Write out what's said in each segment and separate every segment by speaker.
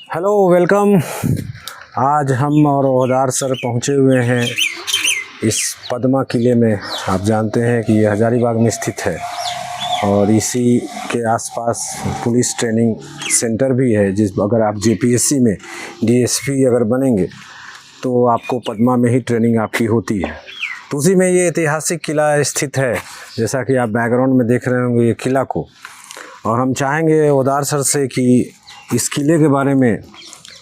Speaker 1: Hello welcome. आज हम और ओहदार सर पहुंचे हुए हैं इस पद्मा किले में। आप जानते हैं कि ये हजारीबाग में स्थित है और इसी के आसपास पुलिस ट्रेनिंग सेंटर भी है। अगर आप जेपीएससी में डीएसपी अगर बनेंगे तो आपको पद्मा में ही ट्रेनिंग आपकी होती है। तो उसी में ये ऐतिहासिक किला स्थित है, जैसा कि आप बैकग्राउंड में देख रहे होंगे ये किला को। और हम चाहेंगे ओहदार सर से कि इस किले के बारे में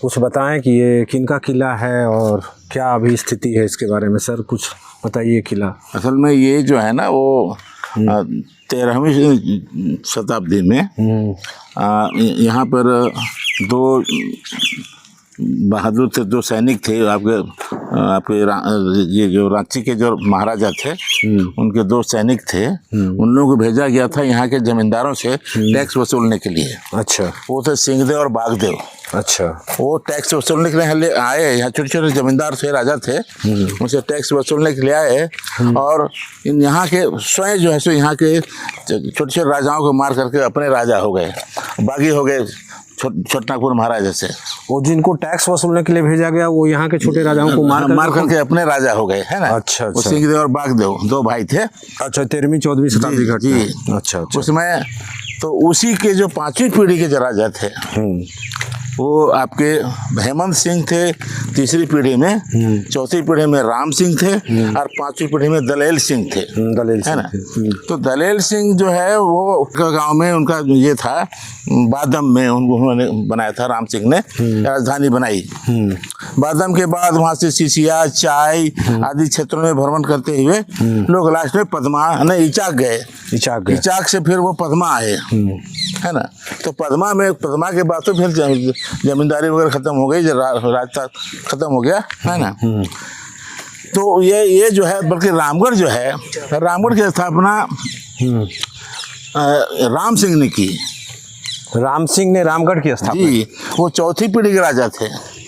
Speaker 1: कुछ बताएं कि ये किनका किला है और क्या अभी स्थिति है इसके बारे में। सर कुछ बताइए। किला
Speaker 2: असल में ये जो है ना वो 13वीं शताब्दी में यहाँ पर दो बहादुर थे, दो सैनिक थे। आपके ये जो रांची के जो महाराजा थे उनके दो सैनिक थे। उन लोगों को भेजा गया था यहाँ के जमींदारों से टैक्स वसूलने के लिए।
Speaker 1: अच्छा। वो
Speaker 2: थे सिंहदेव और बागदेव।
Speaker 1: अच्छा।
Speaker 2: वो टैक्स वसूलने के लिए आए। यहाँ छोटे छोटे जमींदार थे, राजा थे, उनसे टैक्स वसूलने के लिए आए। और इन यहाँ के स्वयं जो है सो यहाँ के छोटे छोटे राजाओं को मार करके अपने राजा हो गए, बागी हो गए छोटनागपुर महाराजा से।
Speaker 1: वो जिनको टैक्स वसूलने के लिए भेजा गया वो यहाँ के छोटे राजाओं को मार करके
Speaker 2: अपने राजा हो गए, है ना।
Speaker 1: अच्छा।
Speaker 2: सिंहदेव और बागदेव दो भाई थे।
Speaker 1: अच्छा, 13वीं-14वीं शताब्दी का।
Speaker 2: जी।
Speaker 1: अच्छा।
Speaker 2: उसमें तो उसी के जो 5वीं पीढ़ी के जो राजा थे वो आपके हेमंत सिंह थे तीसरी पीढ़ी में, चौथी पीढ़ी में राम सिंह थे और 5वीं पीढ़ी में दलेल सिंह थे।
Speaker 1: दलेल
Speaker 2: है ना। तो दलेल सिंह जो है वो गांव में उनका ये था, बादम में उन्होंने बनाया था। राम सिंह ने राजधानी बनाई। बादम के बाद वहाँ से सिसिया, चाय आदि क्षेत्रों में भ्रमण करते हुए लोग लास्ट में पद्मा इचाक गए। इचाक से फिर वो पद्मा आए, है ना। तो पद्मा के बाद तो फिर जमींदारी वगैरह खत्म हो गई, राजता खत्म हो गया, है ना। तो ये जो है, बल्कि रामगढ़ जो है, रामगढ़ की स्थापना राम सिंह ने की।
Speaker 1: राम सिंह ने रामगढ़ की स्थापना।
Speaker 2: जी, वो चौथी पीढ़ी के राजा थे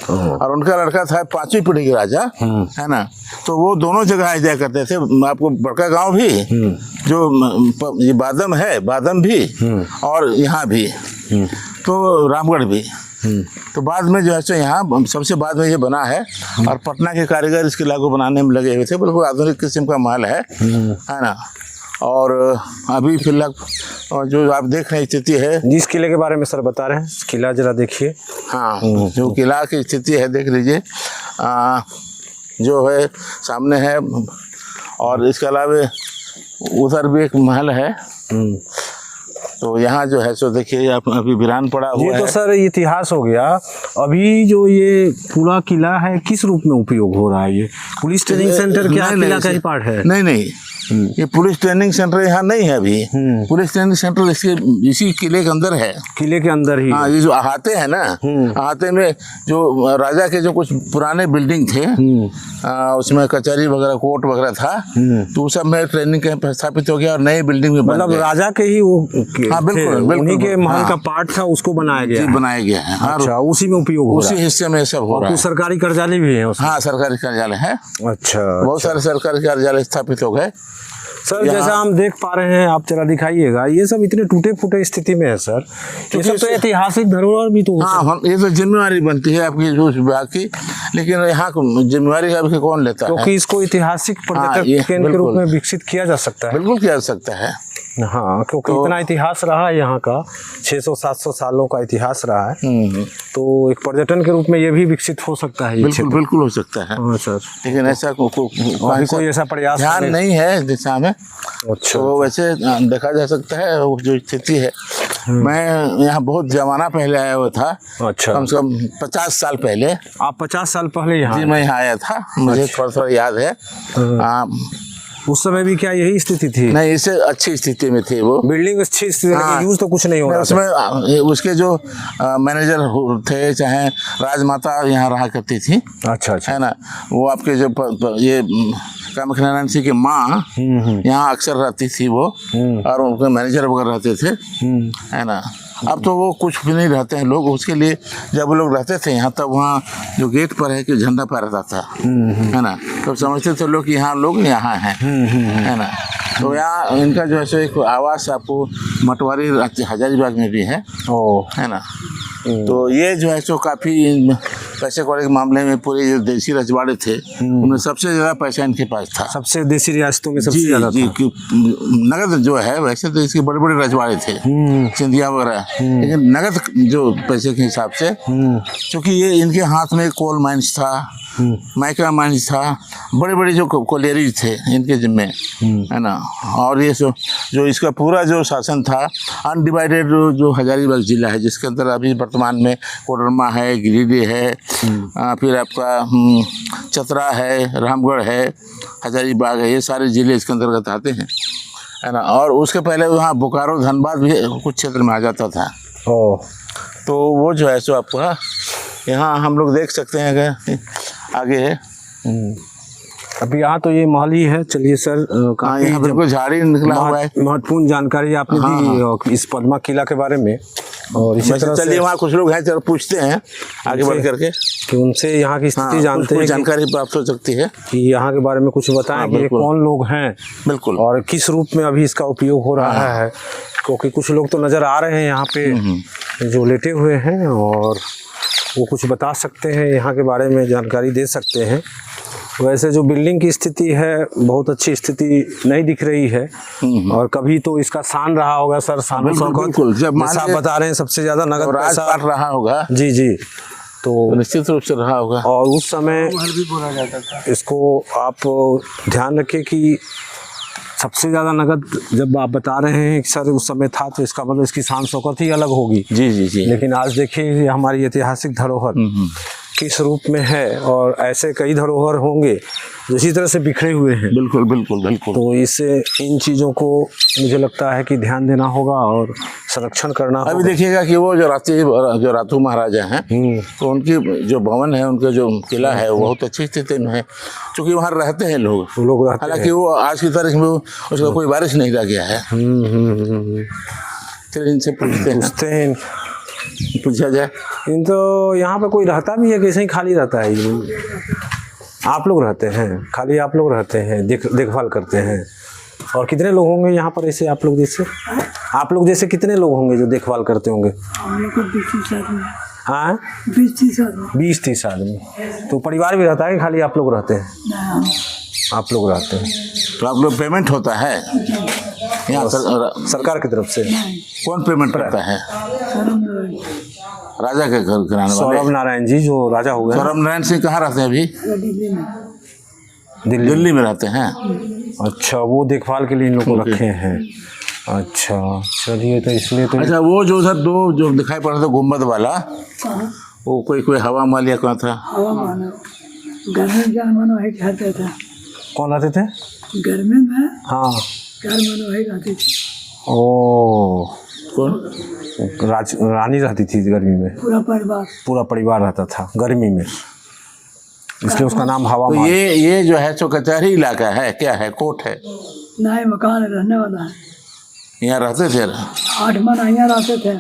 Speaker 2: और उनका लड़का था 5वीं पीढ़ी के राजा, है ना। तो वो दोनों जगह आ जाया करते थे। आपको बड़का गांव भी जो ये बादम भी और यहाँ भी, तो रामगढ़ भी। तो बाद में जो है सो यहाँ सबसे बाद में ये बना है और पटना के कारीगर इस किला को बनाने में लगे हुए थे। बिल्कुल आधुनिक किस्म का महल है ना। और अभी फिलहाल जो आप देख रहे हैं स्थिति है,
Speaker 1: जिस किले के बारे में सर बता रहे हैं, किला जरा देखिए।
Speaker 2: हाँ, जो किला की स्थिति है देख लीजिए, जो है सामने है। और इसके अलावा उधर भी एक महल है। तो यहाँ जो है सो देखिए आप अभी वीरान पड़ा हुआ है।
Speaker 1: ये तो सर इतिहास हो गया। अभी जो ये पूरा किला है किस रूप में उपयोग हो रहा है? ये पुलिस ट्रेनिंग सेंटर क्या किला का ही पार्ट है?
Speaker 2: नहीं, ये पुलिस ट्रेनिंग सेंटर यहाँ नहीं है अभी। पुलिस ट्रेनिंग सेंटर इसी किले के अंदर है।
Speaker 1: किले के अंदर ही।
Speaker 2: हाँ, ये जो अहाते हैं ना, अहाते में जो राजा के जो कुछ पुराने बिल्डिंग थे, उसमें कचहरी वगैरह, कोर्ट वगैरह था, तो उस सब में ट्रेनिंग कैंप स्थापित हो गया और नई बिल्डिंग में
Speaker 1: मतलब राजा के ही वो
Speaker 2: हाँ, बिल्कुल
Speaker 1: उन्हीं के महल का पार्ट था, उसको बनाया गया है।
Speaker 2: बनाया गया है।
Speaker 1: अच्छा, उसी में उपयोग हो रहा है।
Speaker 2: उसी हिस्से में सब हो रहा है।
Speaker 1: सरकारी कार्यालय भी है उसमें?
Speaker 2: हाँ, सरकारी कार्यालय है।
Speaker 1: अच्छा।
Speaker 2: बहुत सारे सरकारी कार्यालय स्थापित हो गए।
Speaker 1: सर जैसा हम देख पा रहे हैं, आप जरा दिखाइएगा। ये सब इतने टूटे फूटे स्थिति में है सर। ये सब तो ऐतिहासिक धरोहर भी तो।
Speaker 2: हाँ, ये तो जिम्मेवारी बनती है आपकी जो विभाग की, लेकिन यहाँ जिम्मेवारी का कौन लेता है?
Speaker 1: क्योंकि इसको ऐतिहासिक पर्यटक केंद्र के रूप में विकसित किया जा सकता है।
Speaker 2: बिल्कुल किया जा सकता है।
Speaker 1: हाँ, क्योंकि इतना इतिहास रहा है यहाँ का, 600-700 सालों का इतिहास रहा है। तो एक पर्यटन के रूप में ये भी विकसित हो सकता है।
Speaker 2: बिल्कुल हो सकता है।
Speaker 1: हाँ सर,
Speaker 2: लेकिन ऐसा
Speaker 1: कोई ऐसा प्रयास
Speaker 2: ध्यान नहीं है इस दिशा में।
Speaker 1: अच्छा।
Speaker 2: तो वैसे देखा जा सकता है वो जो स्थिति है। मैं यहाँ बहुत जमाना पहले आया हुआ था।
Speaker 1: अच्छा।
Speaker 2: कम से कम 50 साल पहले।
Speaker 1: आप 50 साल पहले यहाँ?
Speaker 2: जी, मैं यहाँ आया था, मुझे थोड़ा याद है।
Speaker 1: उस समय भी क्या यही स्थिति थी?
Speaker 2: नहीं, इससे अच्छी स्थिति में थी वो बिल्डिंग।
Speaker 1: अच्छी स्थिति में, यूज तो कुछ नहीं हो रहा
Speaker 2: उसमें। उसके जो मैनेजर थे, चाहे राजमाता यहाँ रहा करती थी।
Speaker 1: अच्छा,
Speaker 2: है ना। वो आपके जो ये कामाख्या सिंह की माँ यहाँ अक्सर रहती थी वो, और उनके मैनेजर वगैरह रहते थे, है ना। अब तो वो कुछ भी नहीं रहते हैं लोग। उसके लिए जब वो लोग रहते थे यहाँ, तब वहाँ जो गेट पर है कि झंडा फहराता था, है ना। तो समझते थे लोग कि यहाँ लोग यहाँ हैं, है ना। तो यहाँ इनका जो है सो एक आवास आपको मटवारी हजारीबाग में भी है, है ना। तो ये जो है सो काफी पैसे कौड़े के मामले में पूरे जो देसी रजवाड़े थे उनमें सबसे ज्यादा पैसा इनके पास था।
Speaker 1: सबसे देसी रियासतों में सबसे
Speaker 2: जी
Speaker 1: ज्यादा
Speaker 2: जी
Speaker 1: था।
Speaker 2: नगद जो है, वैसे तो इसके बड़े बड़े रजवाड़े थे सिंधिया वगैरह, लेकिन नगद जो पैसे के हिसाब से, क्योंकि ये इनके हाथ में कोल माइंस था, माइक्रा माइंस था, बड़े बड़े जो कोलेरीज थे इनके जिम्मे, है ना। और ये जो इसका पूरा जो शासन था अनडिवाइडेड जो हजारीबाग जिला है, जिसके अंदर अभी वर्तमान में कोडरमा है, गिरिडीह है, फिर आपका चतरा है, रामगढ़ है, हजारीबाग है, ये सारे जिले इसके अंतर्गत आते हैं, है ना। और उसके पहले वहाँ बोकारो धनबाद भी कुछ क्षेत्र में आ जाता था। तो वो जो है सो आपका यहाँ हम लोग देख सकते हैं कि आगे है।
Speaker 1: अभी यहाँ तो ये महल ही है। चलिए सर,
Speaker 2: हाँ, यहाँ बिल्कुल झाड़ी निकला हुआ है।
Speaker 1: महत्वपूर्ण जानकारी आपने दी इस पद्मा किला के बारे में। और इसी तरह से
Speaker 2: चलिए वहाँ कुछ लोग हैं, चलो पूछते हैं आगे बढ़ करके
Speaker 1: कि उनसे यहाँ की स्थिति जानते हैं,
Speaker 2: जानकारी प्राप्त हो सकती है
Speaker 1: कि यहाँ के बारे में कुछ बताएं कि ये कौन लोग हैं,
Speaker 2: बिल्कुल,
Speaker 1: और किस रूप में अभी इसका उपयोग हो रहा है। क्योंकि कुछ लोग तो नज़र आ रहे हैं यहाँ पे जो लेटे हुए हैं, और वो कुछ बता सकते हैं, यहाँ के बारे में जानकारी दे सकते हैं। वैसे जो बिल्डिंग की स्थिति है, बहुत अच्छी स्थिति नहीं दिख रही है, और कभी तो इसका शान रहा होगा सर, शान
Speaker 2: बिल्कुल, जब
Speaker 1: आप बता रहे हैं सबसे ज्यादा नगद पैसा
Speaker 2: रहा होगा।
Speaker 1: जी जी, तो
Speaker 2: निश्चित रूप से रहा होगा।
Speaker 1: और उस समय
Speaker 2: भी बोला जाता था।
Speaker 1: इसको आप ध्यान रखें कि सबसे ज़्यादा नगद जब आप बता रहे हैं कि सर उस समय था, तो इसका मतलब इसकी शान शौकत ही अलग होगी।
Speaker 2: जी जी जी।
Speaker 1: लेकिन आज देखिए हमारी ऐतिहासिक धरोहर किस रूप में है, और ऐसे कई धरोहर होंगे जो इसी तरह से बिखरे हुए हैं।
Speaker 2: बिल्कुल बिल्कुल बिल्कुल।
Speaker 1: तो इससे इन चीज़ों को मुझे लगता है कि ध्यान देना होगा और संरक्षण करना होगा।
Speaker 2: अभी देखिएगा कि वो जो रातू महाराजा हैं, तो उनकी जो भवन है, उनका जो किला है, वो बहुत अच्छी स्थिति में है, क्योंकि वहाँ रहते हैं लोग। हालांकि वो आज की तारीख में उसका कोई वारिस नहीं रह गया है। चलिए इनसे पूछते हैं, पूछा जाए।
Speaker 1: इन तो यहाँ पे कोई रहता भी है, कैसे ही खाली रहता है? आप लोग रहते हैं, खाली आप लोग रहते हैं, देखभाल करते हैं। और कितने लोग होंगे यहाँ पर ऐसे आप लोग जैसे कितने लोग होंगे जो देखभाल करते होंगे?
Speaker 3: हम लोग को 20-30 आदमी।
Speaker 1: हाँ,
Speaker 3: 20-30 आदमी।
Speaker 1: 20-30 आदमी। तो परिवार भी रहता है कि खाली आप लोग रहते हैं? आप लोग रहते हैं।
Speaker 2: तो आप लोग पेमेंट होता है यहाँ
Speaker 1: सरकार की तरफ से?
Speaker 2: कौन पेमेंट करता है? राजा के घर कराने वाले
Speaker 1: सौरभ नारायण जी, जो राजा हुए।
Speaker 2: सौरभ नारायण सिंह कहाँ रहते हैं अभी? दिल्ली में रहते हैं।
Speaker 1: अच्छा, वो देखभाल के लिए इन लोग को रखे हैं। अच्छा, चलिए, तो इसलिए तो
Speaker 2: अच्छा, वो जो उधर दो जो दिखाई पड़ रहा था गुम्बद वाला, वो कोई हवा महल या कहाँ था?
Speaker 3: हवा महल घर में जान मानो है रहते थे।
Speaker 1: कौन रहते थे
Speaker 3: घर में?
Speaker 1: हाँ,
Speaker 3: घर मानो है रहती थी।
Speaker 1: ओ,
Speaker 2: कौन?
Speaker 1: रानी रहती थी गर्मी में?
Speaker 3: पूरा
Speaker 1: परिवार रहता था गर्मी में, इसलिए उसका नाम हवा
Speaker 2: तो
Speaker 1: महल।
Speaker 2: ये जो है सो कचहरी इलाका है, क्या है, कोर्ट है?
Speaker 3: नहीं, मकान रहने वाला है।
Speaker 2: यहाँ रहते थे?
Speaker 3: 8 महीना यहाँ रहते थे।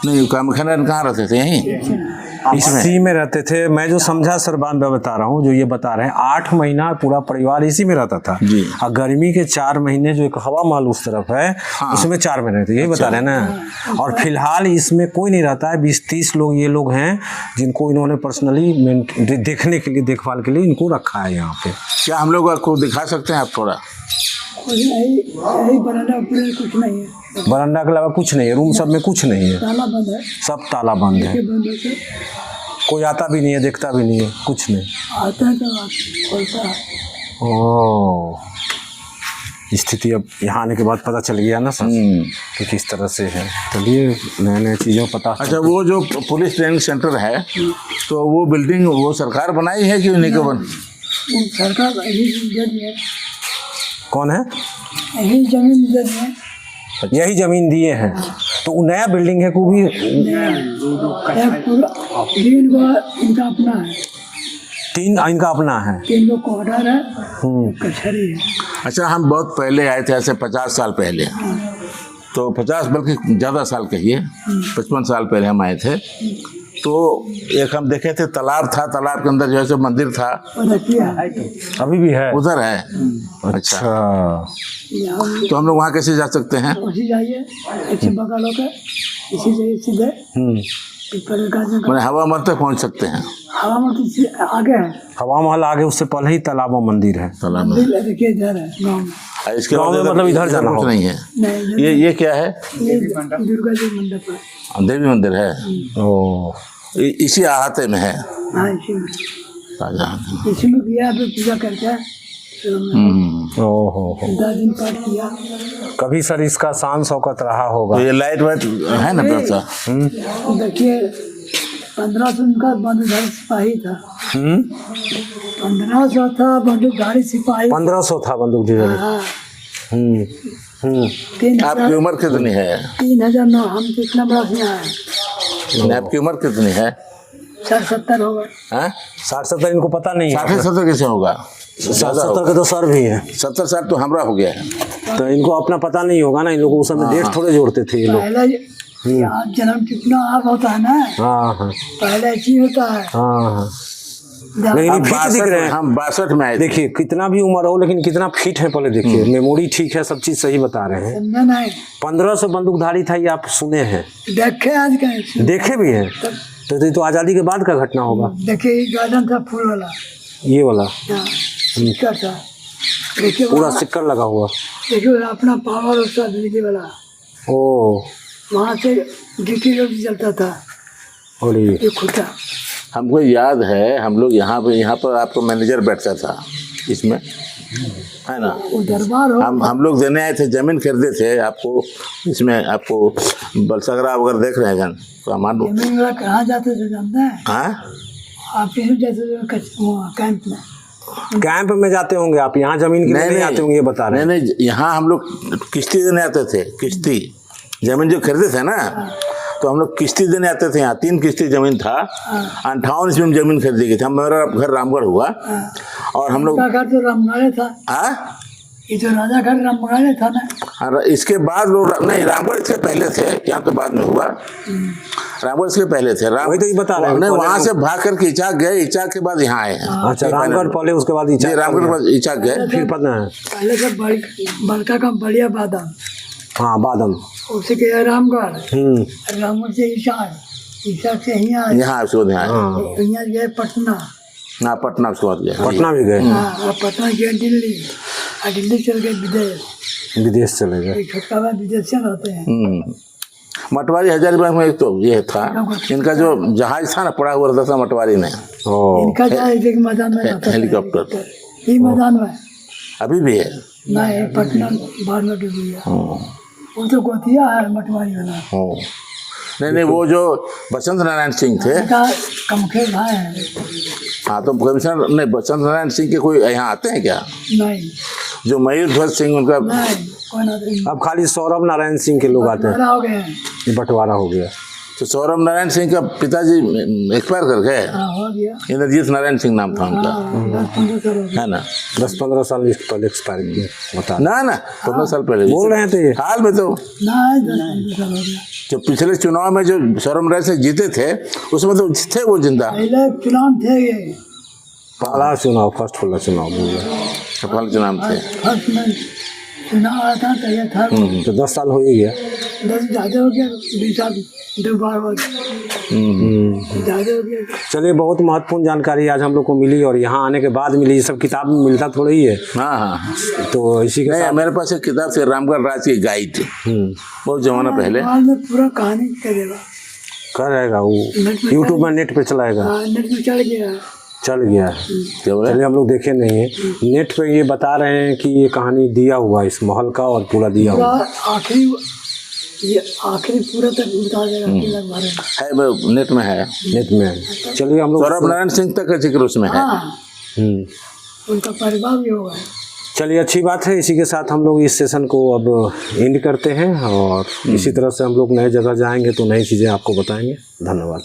Speaker 2: नहीं, कामखाना कहाँ रहते थे? यहीं
Speaker 1: इसी में रहते थे। मैं जो समझा सर बात मैं बता रहा हूँ, जो ये बता रहे हैं 8 महीना पूरा परिवार इसी में रहता था
Speaker 2: जी।
Speaker 1: और गर्मी के 4 महीने जो एक हवा महल उस तरफ है,
Speaker 2: हाँ।
Speaker 1: उसमें 4 महीने रहते, यही बता रहे हैं ना। और फिलहाल इसमें कोई नहीं रहता है। 20-30 लोग ये लोग हैं जिनको इन्होंने पर्सनली देखने के लिए, देखभाल के लिए इनको रखा है यहाँ पे।
Speaker 2: क्या हम लोग आपको दिखा सकते हैं आप थोड़ा?
Speaker 3: यही बरामदा ऊपर कुछ नहीं है।
Speaker 1: बरामदा के अलावा कुछ नहीं है, रूम सब में कुछ नहीं है,
Speaker 3: ताला बंद है,
Speaker 1: सब ताला बंद है, कोई आता भी नहीं है, देखता भी नहीं है, कुछ नहीं
Speaker 3: आता है तो खोलता है।
Speaker 1: ओ, स्थिति अब यहाँ आने के बाद पता चल गया ना सर कि किस तरह से है। चलिए, नए नए चीज़ों पता।
Speaker 2: अच्छा, वो जो पुलिस ट्रेनिंग सेंटर है, तो वो बिल्डिंग वो सरकार बनाई है कि उन्हीं को बन?
Speaker 3: सरकार है।
Speaker 1: कौन है?
Speaker 3: यही जमीन दे दिए,
Speaker 1: यही जमीन दिए हैं। तो वो नया बिल्डिंग है को भी इनका अपना है। 3 इनका अपना है,
Speaker 3: 3 लोग को ऑर्डर है, कचहरी है।
Speaker 2: अच्छा, हम बहुत पहले आए थे, ऐसे 50 साल पहले, तो 50 बल्कि ज़्यादा साल कहिए, 55 साल पहले हम आए थे। तो एक हम देखे थे तालाब था, तालाब के अंदर जो है सो मंदिर था,
Speaker 1: अभी भी है,
Speaker 2: उधर है। अच्छा, तो हम लोग वहाँ कैसे जा सकते हैं?
Speaker 3: जाइए, बगल होकर इसी से सीधे पीपल का जगह
Speaker 2: मैंने हवा महल तक पहुंच सकते हैं।
Speaker 3: हवा महल से आगे है,
Speaker 1: हवा महल आगे, उससे पहले ही तालाब और मंदिर है।
Speaker 2: तालाब में
Speaker 3: मंदिर देखिए इधर है गाँव में।
Speaker 2: इसके
Speaker 1: गाँव में
Speaker 2: बाद
Speaker 1: मतलब इधर जाना
Speaker 2: कुछ
Speaker 1: होगा।
Speaker 2: नहीं है।
Speaker 3: नहीं
Speaker 2: ये क्या है?
Speaker 3: ये दुर्गा जी मंडप है।
Speaker 2: देवी मंदिर है।
Speaker 1: ओ
Speaker 2: इसी अहाते में है।
Speaker 3: हाँ इसी में,
Speaker 2: शाहजहां।
Speaker 3: इसी में किया फिर पूजा करके फिर हमने
Speaker 1: ओ हो
Speaker 3: 10 दिन पाठ किया।
Speaker 1: कभी सर इसका शान शौकत रहा होगा।
Speaker 2: तो ये लाइट वाइट है ना व्यवस्था?
Speaker 3: देखिए 1500 उनका बंदूकधारी सिपाही था। 1500 था बंदूकधारी सिपाही।
Speaker 1: 1500 था बंदूक धीरे।
Speaker 3: हाँ
Speaker 1: हम्म
Speaker 3: 3000
Speaker 2: आपकी उम्र कितनी है?
Speaker 3: 3009 हम कितना बड़ा से आए,
Speaker 2: आपकी उम्र कितनी है?
Speaker 3: 60-70 होगा।
Speaker 2: हैं?
Speaker 1: 60-70 इनको पता नहीं है।
Speaker 2: 60-70 कैसे होगा?
Speaker 1: 60-70 के तो सर भी है,
Speaker 2: 70 साल तो हमरा हो गया है।
Speaker 1: तो इनको अपना पता नहीं होगा ना। इन लोगों को उस समय डेट थोड़े जोड़ते थे ये लोग।
Speaker 3: पहले आप जन्म कितना आप होता है ना,
Speaker 1: हाँ हाँ
Speaker 3: पहले ऐसी होता है।
Speaker 1: हाँ हाँ।
Speaker 3: जब
Speaker 1: लेकिन
Speaker 2: हम
Speaker 1: फिट दिख रहे हैं।
Speaker 2: हम 62 में आए थे।
Speaker 1: देखिए कितना भी उम्र हो लेकिन कितना फिट है, पहले देखिए मेमोरी ठीक है, सब चीज सही बता रहे हैं।
Speaker 3: समझा नहीं
Speaker 1: 1500 बंदूकधारी था, ये आप सुने हैं,
Speaker 3: देखे आज कहीं
Speaker 1: देखे भी हैं। तो ये तो आज़ादी के बाद का घटना होगा।
Speaker 3: देखिए ये गार्डन था फूल वाला,
Speaker 1: ये वाला
Speaker 3: हाँ, सिक्का था। देखिए
Speaker 1: पूरा
Speaker 3: वहाँ-
Speaker 1: सिक्कर लगा हुआ।
Speaker 3: देखिए अपना पावर उसका बिजली वाला,
Speaker 1: ओ
Speaker 3: वहाँ से डीटी रोड चलता था
Speaker 1: और
Speaker 3: ये खुटा।
Speaker 2: हमको याद है हम लोग यहाँ पर आपको मैनेजर बैठता था इसमें, है ना?
Speaker 3: वो दरबार हो
Speaker 2: हम लोग देने आए थे, जमीन खरीदे थे आपको इसमें। आपको बलसगरा वगैरह देख रहे हैं तो हमारे
Speaker 3: जमीन वाला कहाँ जाते थे जानते हैं?
Speaker 2: हाँ
Speaker 3: ऑफिस में जाते थे वहाँ कैंप में।
Speaker 1: कैंप में जाते होंगे आप, यहाँ जमीन के लिए नहीं आते होंगे, ये बता रहे
Speaker 2: नहीं
Speaker 1: हैं।
Speaker 2: नहीं, यहाँ हम लोग किश्ती देने आते थे। किश्ती जमीन जो खरीदे थे ना, तो हम लोग किश्ती देने आते थे। यहाँ 3 किश्ती जमीन था। 58 ईस्वी में जमीन खरीदी गई थी। मेरा घर रामगढ़ हुआ और हम लोग
Speaker 3: का घर तो रामगढ़ था,
Speaker 2: हाँ
Speaker 3: ये जो राजा घर रामगढ़ था ना।
Speaker 2: और इसके बाद लोग नहीं, रामगढ़ इसके पहले थे, यहाँ तो बाद में हुआ। रामगढ़ इसके पहले थे।
Speaker 1: वही तो ये बता रहे हैं।
Speaker 2: नहीं,
Speaker 1: पहले
Speaker 2: वहाँ
Speaker 1: तो-
Speaker 2: से भाग करके इचाक गए, इचाक के बाद यहाँ आए हैं।
Speaker 1: अच्छा, रामगढ़ पहले, उसके बाद
Speaker 2: जी, रामगढ़ के बाद इचाक गए।
Speaker 1: फिर पता है।
Speaker 3: पहले से बड़का का बढ़िया बादाम,
Speaker 1: हाँ बादम।
Speaker 3: उससे गया रामगढ़, रामगढ़ से ईसा से यहाँ
Speaker 2: यहाँ उसके बाद यहाँ आए।
Speaker 3: यहाँ गए पटना,
Speaker 2: हाँ पटना उसके बाद गए।
Speaker 1: पटना भी गए,
Speaker 3: हाँ और पटना गए दिल्ली, और दिल्ली चल गए विदेश।
Speaker 1: विदेश चले गए।
Speaker 3: एक छोटका भाई विदेश से रहते हैं।
Speaker 2: मटवारी हजारीबाग में एक तो ये था, इनका जो जहाज था ना पड़ा हुआ रहता था मटवारी में,
Speaker 1: ओ
Speaker 3: इनका जहाज एक मैदान में रहता था।
Speaker 2: हेलीकॉप्टर
Speaker 3: ये मैदान में
Speaker 2: अभी भी है।
Speaker 3: नहीं, पटना बाढ़ में डूब गया। वो तो गोतिया है मटवारी वाला,
Speaker 2: हाँ। नहीं, वो जो बसंत नारायण सिंह थे,
Speaker 3: उनका कमखेर भाई है।
Speaker 2: हाँ तो कमिश्नर नहीं, बसंत नारायण सिंह के कोई यहाँ आते हैं क्या?
Speaker 3: नहीं
Speaker 2: जो मयूर ध्वज सिंह उनका
Speaker 3: नहीं, कोई ना नहीं।
Speaker 1: अब खाली सौरभ नारायण सिंह के लोग आते हैं।
Speaker 3: बड़ा हो गए हैं।
Speaker 1: ये बंटवारा हो गया।
Speaker 2: तो सौरभ नारायण सिंह का पिताजी एक्सपायर कर गए।
Speaker 3: हाँ हो गया।
Speaker 2: इंद्रजीत नारायण सिंह नाम था उनका,
Speaker 3: हाँ 10-15 साल हो गए।
Speaker 2: है ना?
Speaker 1: 10-15 साल पहले एक्सपायर किए, बता
Speaker 2: ना 15 साल पहले
Speaker 1: बोल रहे थे।
Speaker 2: हाल में तो
Speaker 3: नहीं 10-15 साल हो गया।
Speaker 2: जो पिछले चुनाव में जो सौरभ नारायण सिंह जीते थे उसमें तो थे वो जिंदा।
Speaker 3: पहले चुनाव थे ये,
Speaker 1: पहला चुनाव, फर्स्ट वाला चुनाव बोल रहे हैं।
Speaker 2: सफल चुनाव थे।
Speaker 3: फर्स्ट में चुनाव आया था तो ये था।
Speaker 1: तो 10 साल हो ही गया।
Speaker 3: 10 ज़्यादा हो गया, 20 साल 2 बार ज़्यादा हो गया।
Speaker 1: चलिए, बहुत महत्वपूर्ण जानकारी आज हम लोग को मिली, और यहाँ आने के बाद मिली। ये सब किताब में मिलता थोड़ा ही है।
Speaker 2: हाँ हाँ।
Speaker 1: तो इसी के
Speaker 2: नहीं,
Speaker 1: साथ
Speaker 2: मेरे पास एक किताब थी रामगढ़ राज की गाइड, बहुत जमाना पहले।
Speaker 3: बाद में पूरा कहानी करेगा,
Speaker 1: कर रहेगा वो,
Speaker 3: नेट में
Speaker 1: यूट्यूब में नेट पे चलाएगा।
Speaker 3: हाँ नेट में चढ़ गया।
Speaker 1: चल गया है।
Speaker 2: क्या बोला?
Speaker 1: चलिए, हम लोग देखे नहीं है। नेट पे ये बता रहे हैं कि ये कहानी दिया हुआ है इस महल का, और पूरा दिया
Speaker 3: पूरा
Speaker 1: हुआ
Speaker 3: आखिरी, ये आखिरी पूरा तक बता देगा किला के बारे में।
Speaker 2: है वो नेट में है।
Speaker 1: नेट में है। चलिए हम लोग
Speaker 2: सौरभ नारायण सिंह तक का जिक्र उसमें है।
Speaker 3: हाँ
Speaker 1: हम्म।
Speaker 3: उनका परिवार भी होगा।
Speaker 1: चलिए, अच्छी बात है। इसी के साथ हम लोग इस सेशन को अब एंड करते हैं, और इसी तरह से हम लोग नए जगह जाएंगे तो नई चीज़ें आपको बताएंगे। धन्यवाद।